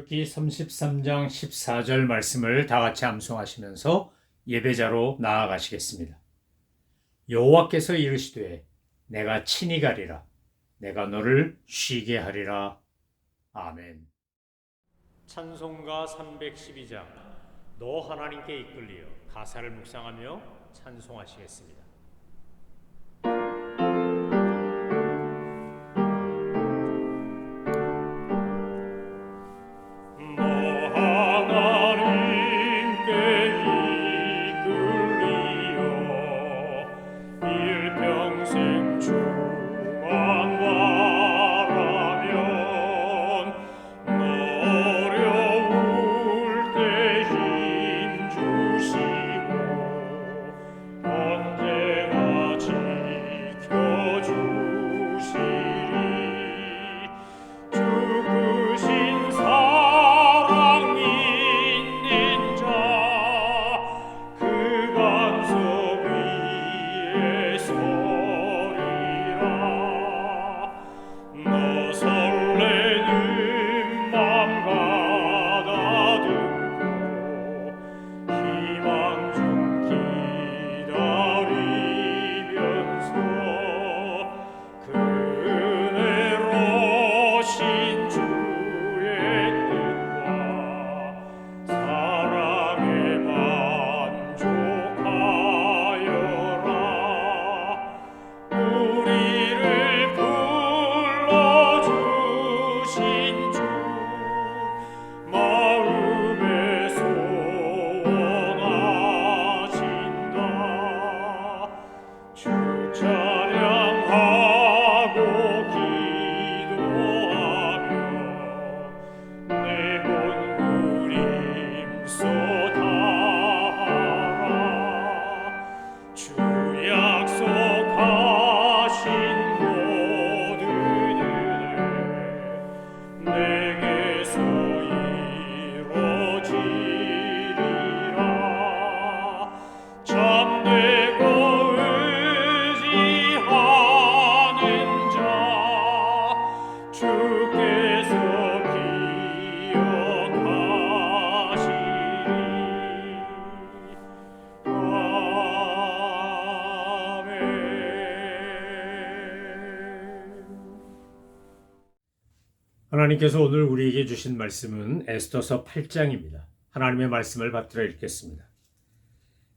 출애굽기 33장 14절 말씀을 다 같이 암송하시면서 예배자로 나아가시겠습니다. 여호와께서 이르시되 내가 친히 가리라. 내가 너를 쉬게 하리라. 아멘. 찬송가 312장 너 하나님께 이끌리어 가사를 묵상하며 찬송하시겠습니다. 하나님께서 오늘 우리에게 주신 말씀은 에스더서 8장입니다. 하나님의 말씀을 받들어 읽겠습니다.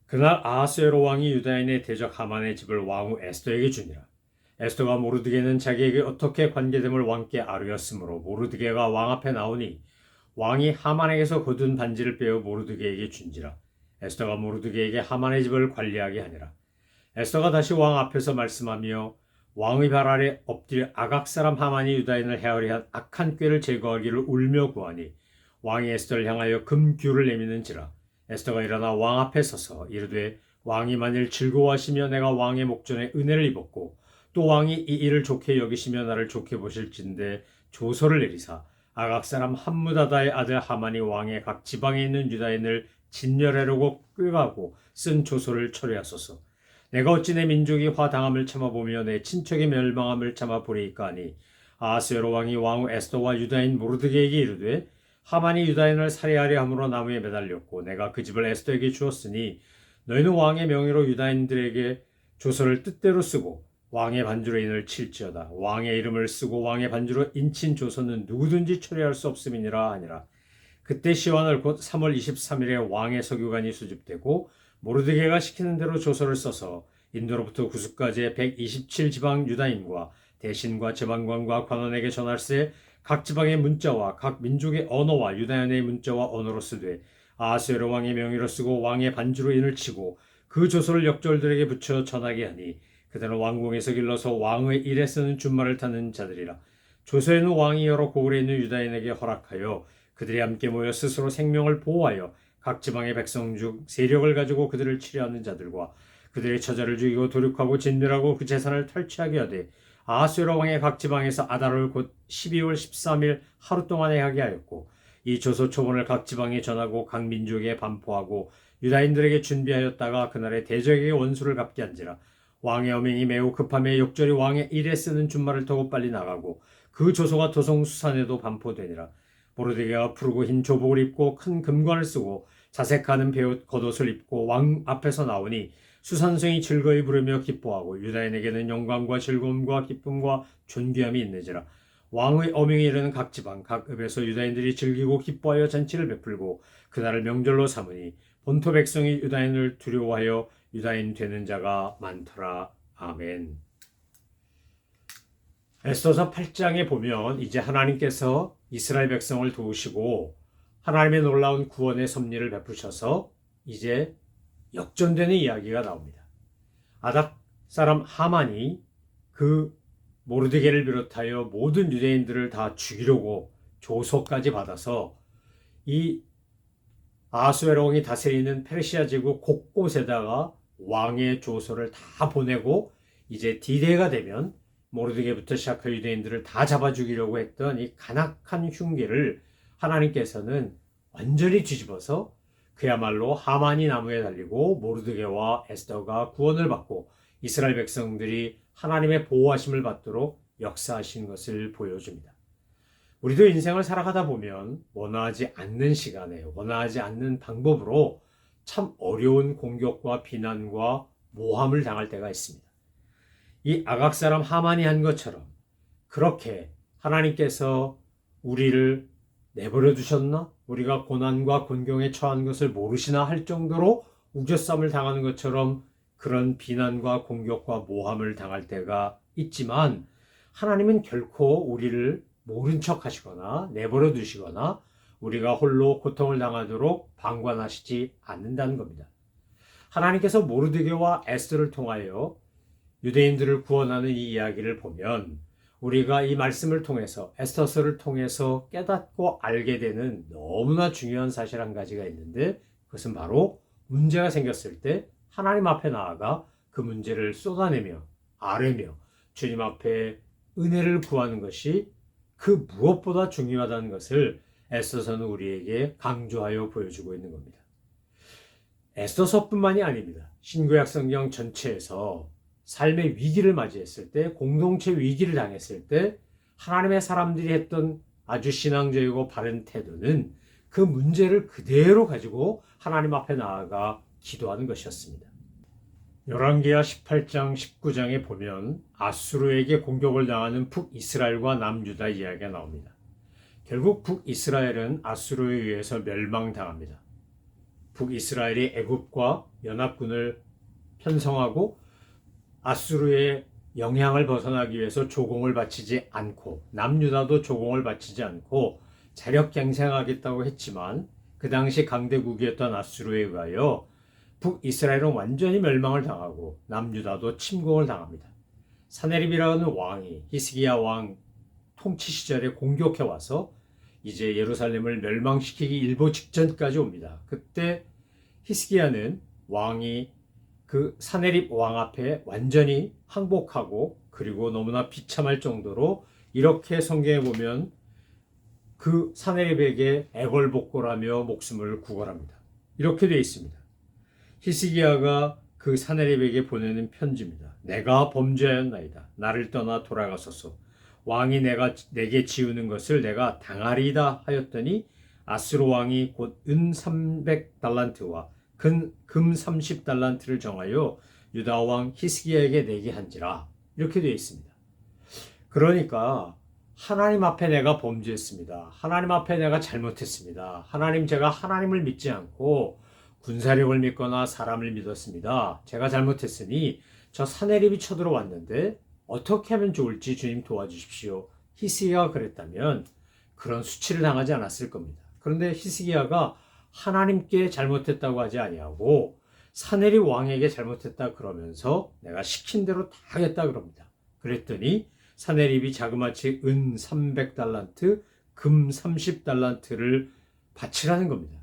그날 아하스웨로 왕이 유다인의 대적 하만의 집을 왕후 에스더에게 주니라. 에스더가 모르드게는 자기에게 어떻게 관계됨을 왕께 아뢰었으므로 모르드게가 왕 앞에 나오니 왕이 하만에게서 거둔 반지를 빼어 모르드게에게 준지라. 에스더가 모르드게에게 하만의 집을 관리하게 하니라. 에스더가 다시 왕 앞에서 말씀하며 왕의 발 아래 엎드려 아각 사람 하만이 유다인을 해하려 한 악한 꾀를 제거하기를 울며 구하니 왕이 에스더를 향하여 금규를 내미는지라. 에스더가 일어나 왕 앞에 서서 이르되 왕이 만일 즐거워하시며 내가 왕의 목전에 은혜를 입었고 또 왕이 이 일을 좋게 여기시며 나를 좋게 보실진대 조서를 내리사 아각 사람 함무다다의 아들 하만이 왕의 각 지방에 있는 유다인을 진멸하려고 꾀가고 쓴 조서를 철회하소서. 내가 어찌 내 민족이 화당함을 참아보며 내 친척의 멸망함을 참아보리이까 하니 아하스웨로 왕이 왕후 에스더와 유다인 모르드게에게 이르되 하만이 유다인을 살해하려 함으로 나무에 매달렸고 내가 그 집을 에스더에게 주었으니 너희는 왕의 명의로 유다인들에게 조서를 뜻대로 쓰고 왕의 반주로 인을 칠지어다. 왕의 이름을 쓰고 왕의 반주로 인친 조서는 누구든지 철회할 수 없음이니라 하니라. 그때 시완을 곧 3월 23일에 왕의 서기관이 수집되고 모르드게가 시키는 대로 조서를 써서 인도로부터 구스까지의 127지방 유다인과 대신과 제방관과 관원에게 전할세 각 지방의 문자와 각 민족의 언어와 유다인의 문자와 언어로 쓰되 아하스웨로 왕의 명의로 쓰고 왕의 반주로 인을 치고 그 조서를 역졸들에게 붙여 전하게 하니 그들은 왕궁에서 길러서 왕의 일에 쓰는 준말을 타는 자들이라. 조서에는 왕이 여러 고을에 있는 유다인에게 허락하여 그들이 함께 모여 스스로 생명을 보호하여 각 지방의 백성 중 세력을 가지고 그들을 치려하는 자들과 그들의 처자를 죽이고 도륙하고 진멸하고 그 재산을 탈취하게 하되 아하스웨로 왕의 각 지방에서 아달월 곧 12월 13일 하루 동안에 하게 하였고 이 조서 초본을 각 지방에 전하고 각 민족에 반포하고 유다인들에게 준비하였다가 그날에 대적에게 원수를 갚게 한지라. 왕의 어명이 매우 급함에 역절이 왕의 일에 쓰는 준말을 타고 빨리 나가고 그 조서가 도성 수산에도 반포되니라. 모르드게가 푸르고 흰 조복을 입고 큰 금관을 쓰고 자색하는 베옷 겉옷을 입고 왕 앞에서 나오니 수산성이 즐거이 부르며 기뻐하고 유다인에게는 영광과 즐거움과 기쁨과 존귀함이 있느니라. 왕의 어명에 이르는 각 지방 각 읍에서 유다인들이 즐기고 기뻐하여 잔치를 베풀고 그날을 명절로 삼으니 본토 백성이 유다인을 두려워하여 유다인 되는 자가 많더라. 아멘. 에스더서 8장에 보면 이제 하나님께서 이스라엘 백성을 도우시고 하나님의 놀라운 구원의 섭리를 베푸셔서 이제 역전되는 이야기가 나옵니다. 아닥 사람 하만이 그 모르드게를 비롯하여 모든 유대인들을 다 죽이려고 조서까지 받아서 이 아하수에로 왕이 다스리는 페르시아 제국 곳곳에다가 왕의 조서를 다 보내고 이제 D-Day가 되면 모르드게부터 시작해 유대인들을 다 잡아 죽이려고 했던 이 간악한 흉계를 하나님께서는 완전히 뒤집어서 그야말로 하만이 나무에 달리고 모르드게와 에스더가 구원을 받고 이스라엘 백성들이 하나님의 보호하심을 받도록 역사하신 것을 보여줍니다. 우리도 인생을 살아가다 보면 원하지 않는 시간에 원하지 않는 방법으로 참 어려운 공격과 비난과 모함을 당할 때가 있습니다. 이 아각 사람 하만이 한 것처럼 그렇게 하나님께서 우리를 내버려 두셨나? 우리가 고난과 곤경에 처한 것을 모르시나 할 정도로 우겨쌈을 당하는 것처럼 그런 비난과 공격과 모함을 당할 때가 있지만 하나님은 결코 우리를 모른 척 하시거나 내버려 두시거나 우리가 홀로 고통을 당하도록 방관하시지 않는다는 겁니다. 하나님께서 모르드게와 에스더를 통하여 유대인들을 구원하는 이 이야기를 보면 우리가 이 말씀을 통해서 에스더서를 통해서 깨닫고 알게 되는 너무나 중요한 사실 한 가지가 있는데 그것은 바로 문제가 생겼을 때 하나님 앞에 나아가 그 문제를 쏟아내며 아뢰며 주님 앞에 은혜를 구하는 것이 그 무엇보다 중요하다는 것을 에스더서는 우리에게 강조하여 보여주고 있는 겁니다. 에스더서뿐만이 아닙니다. 신구약 성경 전체에서 삶의 위기를 맞이했을 때, 공동체 위기를 당했을 때 하나님의 사람들이 했던 아주 신앙적이고 바른 태도는 그 문제를 그대로 가지고 하나님 앞에 나아가 기도하는 것이었습니다. 열왕기하 18장 19장에 보면 아수르에게 공격을 당하는 북이스라엘과 남유다 이야기가 나옵니다. 결국 북이스라엘은 아수르에 의해서 멸망당합니다. 북이스라엘이 애굽과 연합군을 편성하고 아수르의 영향을 벗어나기 위해서 조공을 바치지 않고 남유다도 조공을 바치지 않고 자력갱생하겠다고 했지만 그 당시 강대국이었던 아수르에 의하여 북이스라엘은 완전히 멸망을 당하고 남유다도 침공을 당합니다. 사네립이라는 왕이 히스기야 왕 통치 시절에 공격해 와서 이제 예루살렘을 멸망시키기 일보 직전까지 옵니다. 그때 히스기야는 왕이 그 사네립 왕 앞에 완전히 항복하고 그리고 너무나 비참할 정도로 이렇게 성경에 보면 그 사네립에게 애걸복걸하며 목숨을 구걸합니다. 이렇게 되어 있습니다. 히스기야가 그 사네립에게 보내는 편지입니다. 내가 범죄하였나이다. 나를 떠나 돌아가소서. 왕이 내게 지우는 것을 내가 당하리이다 하였더니 아수르 왕이 곧 은 300달란트와 금 30달란트를 정하여 유다 왕 히스기야에게 내게 한지라. 이렇게 되어 있습니다. 그러니까 하나님 앞에 내가 범죄했습니다. 하나님 앞에 내가 잘못했습니다. 하나님, 제가 하나님을 믿지 않고 군사력을 믿거나 사람을 믿었습니다. 제가 잘못했으니 저 사네립이 쳐들어왔는데 어떻게 하면 좋을지 주님 도와주십시오. 히스기야가 그랬다면 그런 수치를 당하지 않았을 겁니다. 그런데 히스기야가 하나님께 잘못했다고 하지 아니하고 사네립 왕에게 잘못했다 그러면서 내가 시킨 대로 다 하겠다 그럽니다. 그랬더니 사네립이 자그마치 은 300달란트, 금 30달란트를 바치라는 겁니다.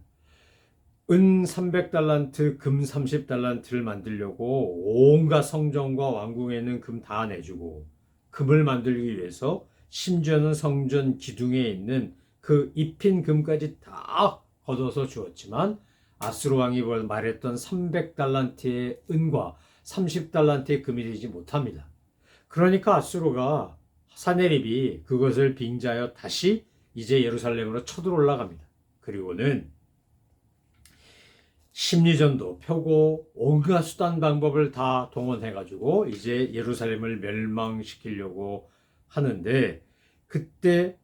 은 300달란트, 금 30달란트를 만들려고 온갖 성전과 왕궁에 있는 금 다 내주고 금을 만들기 위해서 심지어는 성전 기둥에 있는 그 입힌 금까지 다 걷어서 주었지만 아수르 왕이 말했던 300달란트의 은과 30달란트의 금이 되지 못합니다. 그러니까 아수르가 사네립이 그것을 빙자하여 다시 이제 예루살렘으로 쳐들어올라갑니다. 그리고는 심리전도 펴고 온갖 수단 방법을 다 동원해가지고 이제 예루살렘을 멸망시키려고 하는데, 그때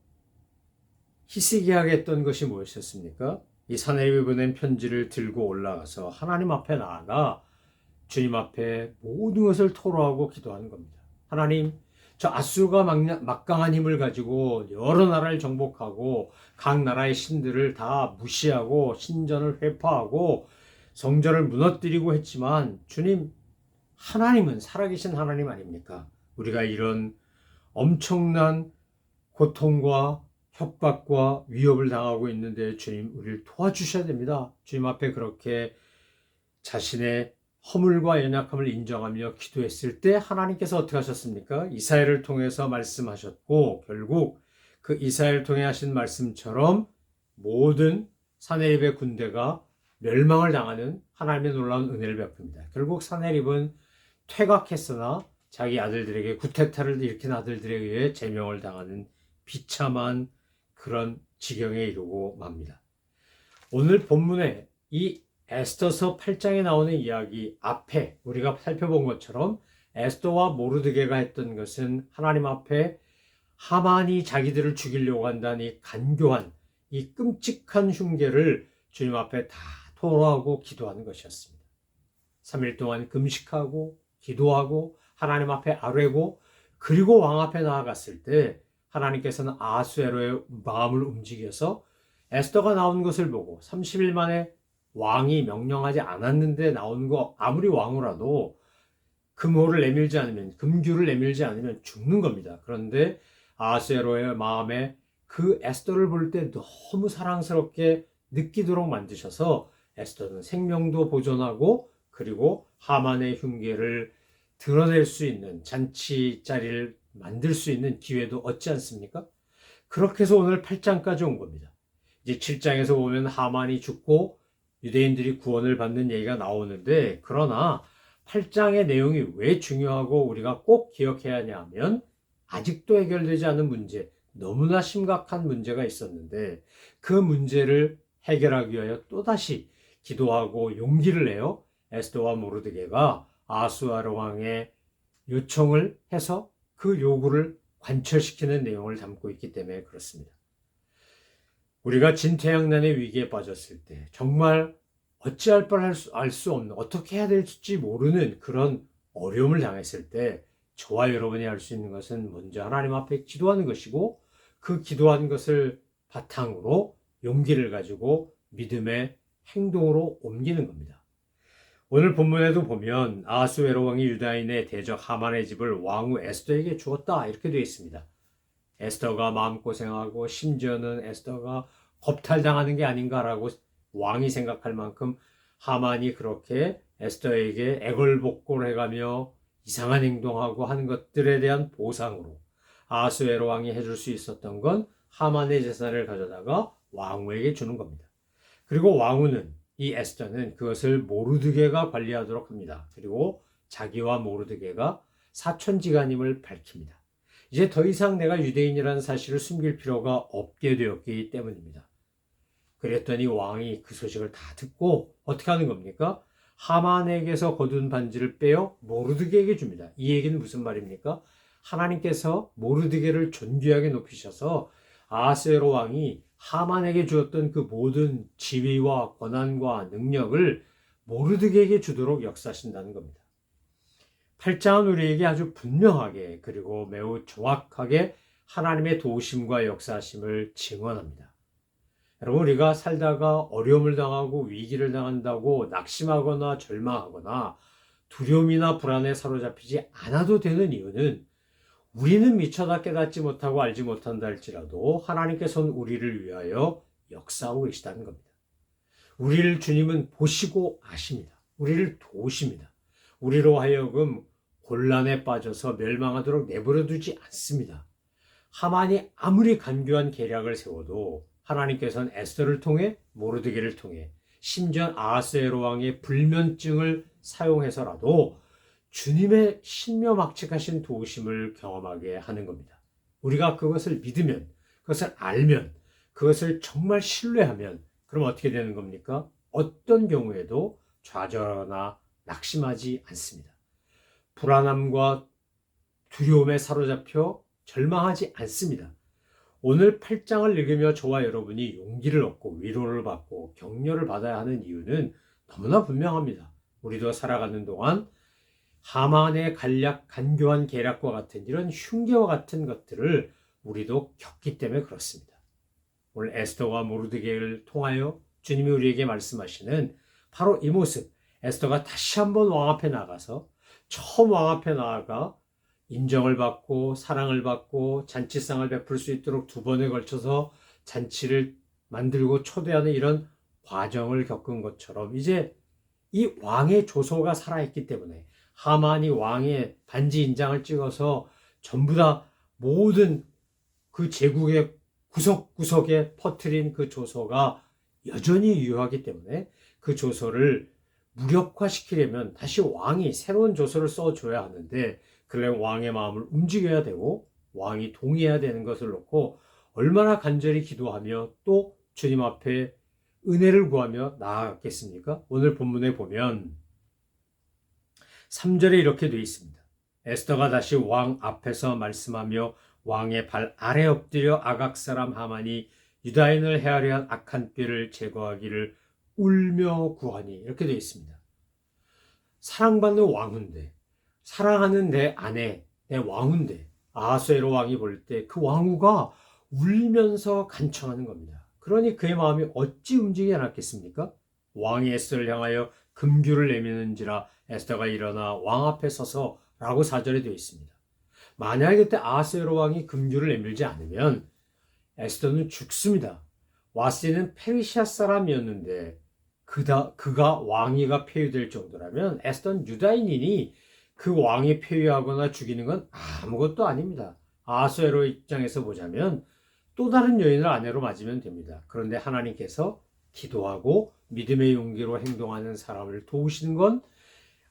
히스기야가 했던 것이 무엇이었습니까? 이 사내립이 보낸 편지를 들고 올라가서 하나님 앞에 나아가 주님 앞에 모든 것을 토로하고 기도하는 겁니다. 하나님, 저 아수르가 막강한 힘을 가지고 여러 나라를 정복하고 각 나라의 신들을 다 무시하고 신전을 회파하고 성전을 무너뜨리고 했지만, 주님, 하나님은 살아계신 하나님 아닙니까? 우리가 이런 엄청난 고통과 협박과 위협을 당하고 있는데 주님, 우리를 도와주셔야 됩니다. 주님 앞에 그렇게 자신의 허물과 연약함을 인정하며 기도했을 때 하나님께서 어떻게 하셨습니까? 이사야를 통해서 말씀하셨고, 결국 그 이사야를 통해 하신 말씀처럼 모든 사내립의 군대가 멸망을 당하는 하나님의 놀라운 은혜를 베풉니다. 결국 사내립은 퇴각했으나 자기 아들들에게, 구테타를 일으킨 아들들에 의해 제명을 당하는 비참한 그런 지경에 이르고 맙니다. 오늘 본문에 이 에스더서 8장에 나오는 이야기 앞에 우리가 살펴본 것처럼 에스더와 모르드게가 했던 것은 하나님 앞에 하만이 자기들을 죽이려고 한다는 이 간교한, 이 끔찍한 흉계를 주님 앞에 다 토로하고 기도하는 것이었습니다. 3일 동안 금식하고 기도하고 하나님 앞에 아뢰고, 그리고 왕 앞에 나아갔을 때 하나님께서는 아하수에로의 마음을 움직여서 에스더가 나온 것을 보고 30일 만에 왕이 명령하지 않았는데 나온 거, 아무리 왕후라도 금호를 내밀지 않으면, 금규를 내밀지 않으면 죽는 겁니다. 그런데 아하수에로의 마음에 그 에스더를 볼 때 너무 사랑스럽게 느끼도록 만드셔서 에스더는 생명도 보존하고, 그리고 하만의 흉계를 드러낼 수 있는 잔치자리를 만들 수 있는 기회도 얻지 않습니까? 그렇게 해서 오늘 8장까지 온 겁니다. 이제 7장에서 보면 하만이 죽고 유대인들이 구원을 받는 얘기가 나오는데, 그러나 8장의 내용이 왜 중요하고 우리가 꼭 기억해야 하냐면, 아직도 해결되지 않은 문제, 너무나 심각한 문제가 있었는데 그 문제를 해결하기 위하여 또다시 기도하고 용기를 내어 에스더와 모르드게가 아하수에로 왕의 요청을 해서 그 요구를 관철시키는 내용을 담고 있기 때문에 그렇습니다. 우리가 진퇴양난의 위기에 빠졌을 때, 정말 어찌할 바를 알 수 없는, 어떻게 해야 될지 모르는 그런 어려움을 당했을 때 저와 여러분이 할 수 있는 것은 먼저 하나님 앞에 기도하는 것이고, 그 기도한 것을 바탕으로 용기를 가지고 믿음의 행동으로 옮기는 겁니다. 오늘 본문에도 보면 아하수에로 왕이 유다인의 대적 하만의 집을 왕후 에스더에게 주었다, 이렇게 되어 있습니다. 에스더가 마음고생하고 심지어는 에스더가 겁탈당하는 게 아닌가라고 왕이 생각할 만큼 하만이 그렇게 에스더에게 애걸복걸 해가며 이상한 행동하고 하는 것들에 대한 보상으로 아하수에로 왕이 해줄 수 있었던 건 하만의 재산을 가져다가 왕후에게 주는 겁니다. 그리고 왕후는, 이 에스더는 그것을 모르드게가 관리하도록 합니다. 그리고 자기와 모르드게가 사촌지간임을 밝힙니다. 이제 더 이상 내가 유대인이라는 사실을 숨길 필요가 없게 되었기 때문입니다. 그랬더니 왕이 그 소식을 다 듣고 어떻게 하는 겁니까? 하만에게서 거둔 반지를 빼어 모르드게에게 줍니다. 이 얘기는 무슨 말입니까? 하나님께서 모르드게를 존귀하게 높이셔서 아하수에로 왕이 하만에게 주었던 그 모든 지위와 권한과 능력을 모르드게에게 주도록 역사하신다는 겁니다. 8장은 우리에게 아주 분명하게, 그리고 매우 정확하게 하나님의 도우심과 역사하심을 증언합니다. 여러분, 우리가 살다가 어려움을 당하고 위기를 당한다고 낙심하거나 절망하거나 두려움이나 불안에 사로잡히지 않아도 되는 이유는, 우리는 미처 깨닫지 못하고 알지 못한다 할지라도 하나님께서는 우리를 위하여 역사하고 계시다는 겁니다. 우리를 주님은 보시고 아십니다. 우리를 도우십니다. 우리로 하여금 곤란에 빠져서 멸망하도록 내버려 두지 않습니다. 하만이 아무리 간교한 계략을 세워도 하나님께서는 에스더를 통해, 모르드게를 통해, 심지어 아하수에로 왕의 불면증을 사용해서라도 주님의 신묘막측하신 도우심을 경험하게 하는 겁니다. 우리가 그것을 믿으면, 그것을 알면, 그것을 정말 신뢰하면 그럼 어떻게 되는 겁니까? 어떤 경우에도 좌절하거나 낙심하지 않습니다. 불안함과 두려움에 사로잡혀 절망하지 않습니다. 오늘 8장을 읽으며 저와 여러분이 용기를 얻고 위로를 받고 격려를 받아야 하는 이유는 너무나 분명합니다. 우리도 살아가는 동안 하만의 간교한 계략과 같은 이런 흉계와 같은 것들을 우리도 겪기 때문에 그렇습니다. 오늘 에스더와 모르드게를 통하여 주님이 우리에게 말씀하시는 바로 이 모습, 에스더가 다시 한번 왕 앞에 나가서 처음 왕 앞에 나아가 인정을 받고 사랑을 받고 잔치상을 베풀 수 있도록 2번에 걸쳐서 잔치를 만들고 초대하는 이런 과정을 겪은 것처럼 이제 이 왕의 조소가 살아있기 때문에 하만이 왕의 반지 인장을 찍어서 전부 다 모든 그 제국의 구석구석에 퍼뜨린 그 조서가 여전히 유효하기 때문에 그 조서를 무력화시키려면 다시 왕이 새로운 조서를 써줘야 하는데 그러려면 왕의 마음을 움직여야 되고 왕이 동의해야 되는 것을 놓고 얼마나 간절히 기도하며 또 주님 앞에 은혜를 구하며 나아갔겠습니까? 오늘 본문에 보면 3절에 이렇게 되어 있습니다. 에스더가 다시 왕 앞에서 말씀하며 왕의 발 아래 엎드려 아각 사람 하만이 유다인을 해하려 한 악한 꾀를 제거하기를 울며 구하니 이렇게 되어 있습니다. 사랑받는 왕인데 사랑하는 내 아내, 내 왕인데 아하수에로 왕이 볼 때 그 왕후가 울면서 간청하는 겁니다. 그러니 그의 마음이 어찌 움직이지 않았겠습니까? 왕이 에스더를 향하여 금규를 내미는지라 에스더가 일어나 왕 앞에 서서 라고 4절에 되어 있습니다. 만약에 그때 아하수에로 왕이 금규를 내밀지 않으면 에스더는 죽습니다. 와스디는 페르시아 사람이었는데 그가 왕위가 폐위될 정도라면 에스더는 유다인이니 그 왕이 폐위하거나 죽이는 건 아무것도 아닙니다. 아하수에로 입장에서 보자면 또 다른 여인을 아내로 맞으면 됩니다. 그런데 하나님께서 기도하고 믿음의 용기로 행동하는 사람을 도우시는 건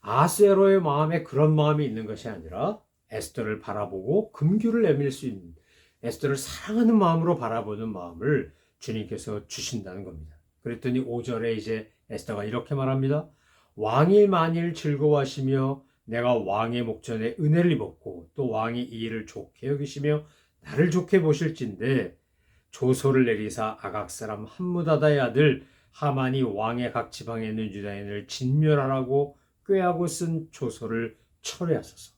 아하수에로의 마음에 그런 마음이 있는 것이 아니라 에스더를 바라보고 금규를 내밀 수 있는 에스더를 사랑하는 마음으로 바라보는 마음을 주님께서 주신다는 겁니다. 그랬더니 5절에 이제 에스더가 이렇게 말합니다. 왕이 만일 즐거워하시며 내가 왕의 목전에 은혜를 입었고 또 왕이 이 일을 좋게 여기시며 나를 좋게 보실진데 조소를 내리사 아각 사람 함무다다의 아들 하만이 왕의 각 지방에 있는 유다인을 진멸하라고 꾀하고 쓴 조소를 철회하소서.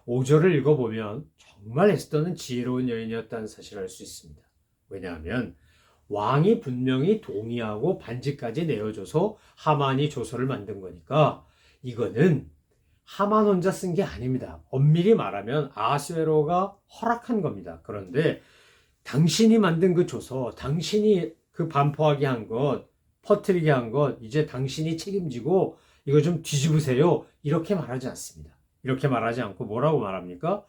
5절을 읽어보면 정말 에스더는 지혜로운 여인이었다는 사실을 알 수 있습니다. 왜냐하면 왕이 분명히 동의하고 반지까지 내어줘서 하만이 조서를 만든 거니까 이거는 하만 혼자 쓴 게 아닙니다. 엄밀히 말하면 아하수에로가 허락한 겁니다. 그런데 당신이 만든 그 조서, 당신이 그 반포하게 한 것, 퍼뜨리게 한 것, 이제 당신이 책임지고 이거 좀 뒤집으세요. 이렇게 말하지 않습니다. 이렇게 말하지 않고 뭐라고 말합니까?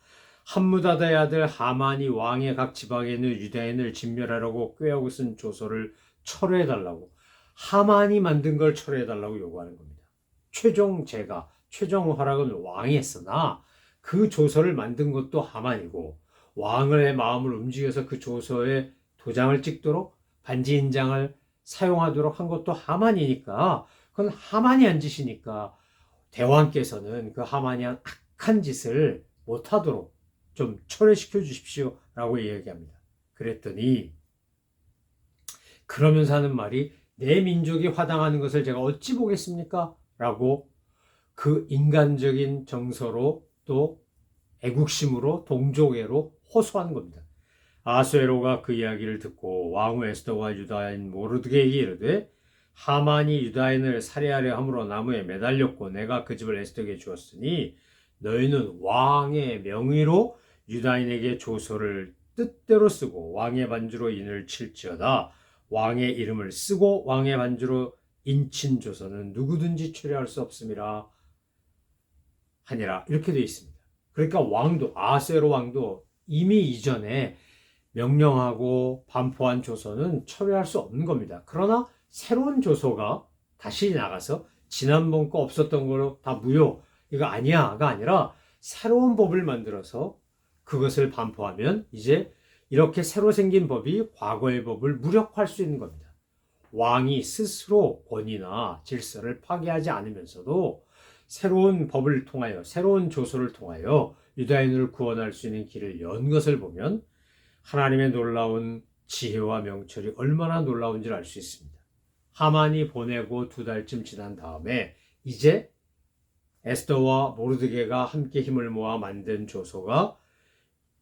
함무다다의 아들 하만이 왕의 각 지방에 있는 유다인을 진멸하려고 꾀하고 쓴 조서를 철회해달라고, 하만이 만든 걸 철회해달라고 요구하는 겁니다. 최종 허락은 왕이 했으나 그 조서를 만든 것도 하만이고 왕의 마음을 움직여서 그 조서에 도장을 찍도록 반지 인장을 사용하도록 한 것도 하만이니까 그건 하만이 한 짓이니까 대왕께서는 그 하만이 한 악한 짓을 못하도록 좀 철회시켜 주십시오 라고 이야기합니다. 그랬더니 그러면서 하는 말이 내 민족이 화당하는 것을 제가 어찌 보겠습니까? 라고 그 인간적인 정서로 또 애국심으로 동족애로 호소하는 겁니다. 아하수에로가 그 이야기를 듣고 왕후 에스더와 유다인 모르드게에게 이르되 하만이 유다인을 살해하려 함으로 나무에 매달렸고 내가 그 집을 에스더에게 주었으니 너희는 왕의 명의로 유다인에게 조서를 뜻대로 쓰고 왕의 반주로 인을 칠지어다. 왕의 이름을 쓰고 왕의 반주로 인친 조서는 누구든지 철회할 수 없음이라 하니라. 이렇게 되어 있습니다. 그러니까 왕도 아하수에로 왕도 이미 이전에 명령하고 반포한 조서는 철회할 수 없는 겁니다. 그러나 새로운 조서가 다시 나가서 지난번 거 없었던 걸로 다 무효, 이거 아니야가 아니라 새로운 법을 만들어서 그것을 반포하면 이제 이렇게 새로 생긴 법이 과거의 법을 무력화할 수 있는 겁니다. 왕이 스스로 권위나 질서를 파괴하지 않으면서도 새로운 법을 통하여, 새로운 조서를 통하여 유다인을 구원할 수 있는 길을 연 것을 보면 하나님의 놀라운 지혜와 명철이 얼마나 놀라운지를 알 수 있습니다. 하만이 보내고 2달쯤 지난 다음에 이제 에스더와 모르드게가 함께 힘을 모아 만든 조서가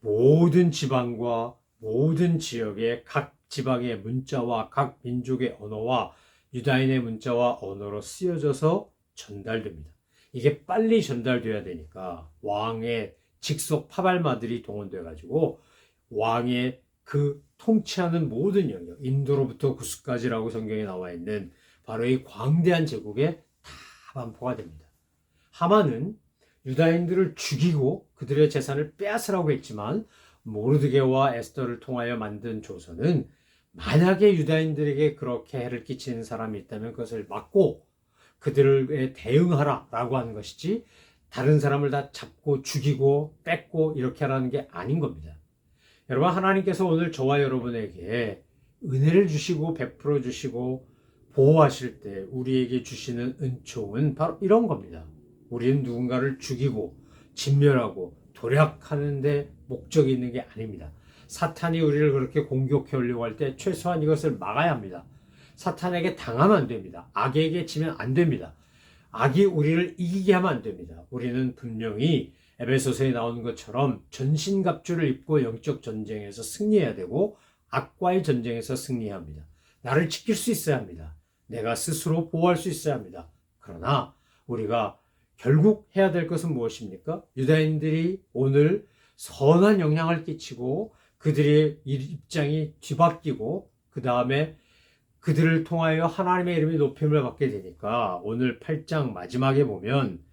모든 지방과 모든 지역의 각 지방의 문자와 각 민족의 언어와 유다인의 문자와 언어로 쓰여져서 전달됩니다. 이게 빨리 전달돼야 되니까 왕의 직속 파발마들이 동원돼 가지고 왕의 그 통치하는 모든 영역, 인도로부터 구스까지라고 성경에 나와 있는 바로 이 광대한 제국에 다 반포가 됩니다. 하만은 유다인들을 죽이고 그들의 재산을 빼앗으라고 했지만 모르드게와 에스더를 통하여 만든 조서는 만약에 유다인들에게 그렇게 해를 끼치는 사람이 있다면 그것을 막고 그들에 대응하라라고 하는 것이지 다른 사람을 다 잡고 죽이고 뺏고 이렇게 하라는 게 아닌 겁니다. 여러분, 하나님께서 오늘 저와 여러분에게 은혜를 주시고 베풀어 주시고 보호하실 때 우리에게 주시는 은총은 바로 이런 겁니다. 우리는 누군가를 죽이고 진멸하고 도략하는데 목적이 있는 게 아닙니다. 사탄이 우리를 그렇게 공격해 오려고 할 때 최소한 이것을 막아야 합니다. 사탄에게 당하면 안 됩니다. 악에게 지면 안 됩니다. 악이 우리를 이기게 하면 안 됩니다. 우리는 분명히 에베소서에 나오는 것처럼 전신갑주를 입고 영적 전쟁에서 승리해야 되고 악과의 전쟁에서 승리해야 합니다. 나를 지킬 수 있어야 합니다. 내가 스스로 보호할 수 있어야 합니다. 그러나 우리가 결국 해야 될 것은 무엇입니까? 유다인들이 오늘 선한 영향을 끼치고 그들의 입장이 뒤바뀌고 그 다음에 그들을 통하여 하나님의 이름이 높임을 받게 되니까 오늘 8장 마지막에 보면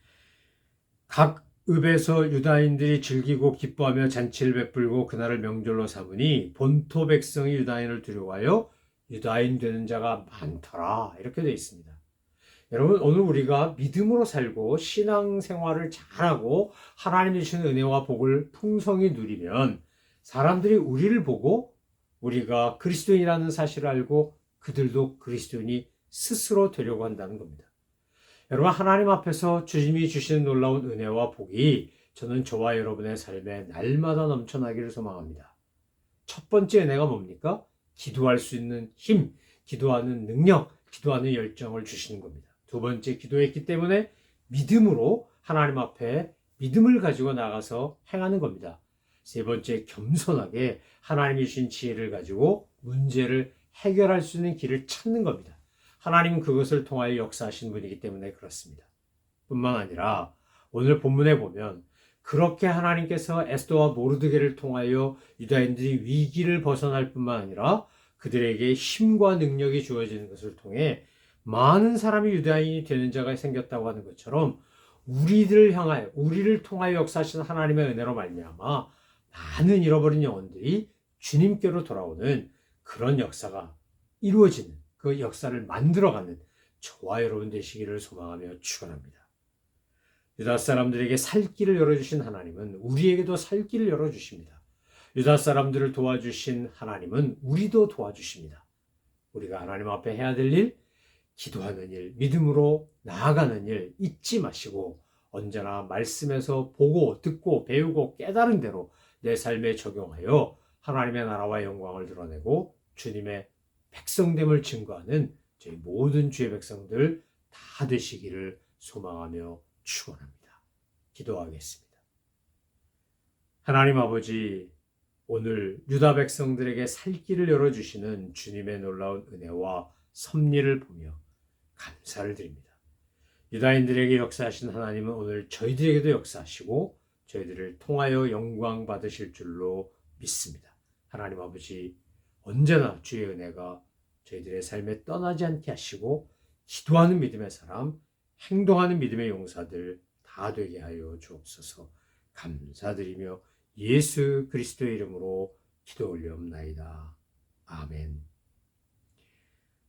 각 읍에서 유다인들이 즐기고 기뻐하며 잔치를 베풀고 그날을 명절로 삼으니 본토 백성이 유다인을 두려워하여 유다인 되는 자가 많더라, 이렇게 되어 있습니다. 여러분, 오늘 우리가 믿음으로 살고 신앙생활을 잘하고 하나님이 주시는 은혜와 복을 풍성히 누리면 사람들이 우리를 보고 우리가 그리스도인이라는 사실을 알고 그들도 그리스도인이 스스로 되려고 한다는 겁니다. 여러분, 하나님 앞에서 주님이 주시는 놀라운 은혜와 복이 저와 여러분의 삶에 날마다 넘쳐나기를 소망합니다. 첫 번째 은혜가 뭡니까? 기도할 수 있는 힘, 기도하는 능력, 기도하는 열정을 주시는 겁니다. 두 번째, 기도했기 때문에 믿음으로 하나님 앞에 믿음을 가지고 나가서 행하는 겁니다. 세 번째, 겸손하게 하나님이 주신 지혜를 가지고 문제를 해결할 수 있는 길을 찾는 겁니다. 하나님은 그것을 통하여 역사하신 분이기 때문에 그렇습니다. 뿐만 아니라 오늘 본문에 보면 그렇게 하나님께서 에스더와 모르드게를 통하여 유다인들이 위기를 벗어날 뿐만 아니라 그들에게 힘과 능력이 주어지는 것을 통해 많은 사람이 유다인이 되는 자가 생겼다고 하는 것처럼 우리를 향하여, 우리를 통하여 역사하시는 하나님의 은혜로 말미암아 많은 잃어버린 영혼들이 주님께로 돌아오는 그런 역사가 이루어지는, 그 역사를 만들어가는 저와 여러분 되시기를 소망하며 축원합니다. 유다 사람들에게 살 길을 열어주신 하나님은 우리에게도 살 길을 열어주십니다. 유다 사람들을 도와주신 하나님은 우리도 도와주십니다. 우리가 하나님 앞에 해야 될 일, 기도하는 일, 믿음으로 나아가는 일 잊지 마시고 언제나 말씀에서 보고 듣고 배우고 깨달은 대로 내 삶에 적용하여 하나님의 나라와 영광을 드러내고 주님의 백성됨을 증거하는 저희 모든 주의 백성들 다 되시기를 소망하며 축원합니다. 기도하겠습니다. 하나님 아버지, 오늘 유다 백성들에게 살 길을 열어주시는 주님의 놀라운 은혜와 섭리를 보며 감사를 드립니다. 유다인들에게 역사하신 하나님은 오늘 저희들에게도 역사하시고 저희들을 통하여 영광 받으실 줄로 믿습니다. 하나님 아버지, 언제나 주의 은혜가 저희들의 삶에 떠나지 않게 하시고 기도하는 믿음의 사람, 행동하는 믿음의 용사들 다 되게 하여 주옵소서. 감사드리며 예수 그리스도의 이름으로 기도 올리옵나이다. 아멘.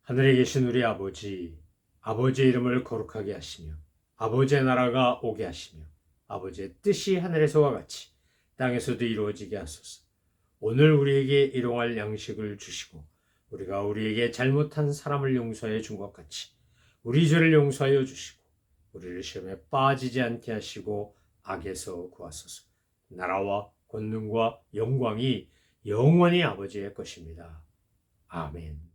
하늘에 계신 우리 아버지, 아버지의 이름을 거룩하게 하시며 아버지의 나라가 오게 하시며 아버지의 뜻이 하늘에서와 같이 땅에서도 이루어지게 하소서. 오늘 우리에게 일용할 양식을 주시고 우리가 우리에게 잘못한 사람을 용서해 준 것 같이 우리 죄를 용서하여 주시고 우리를 시험에 빠지지 않게 하시고 악에서 구하소서. 나라와 권능과 영광이 영원히 아버지의 것입니다. 아멘.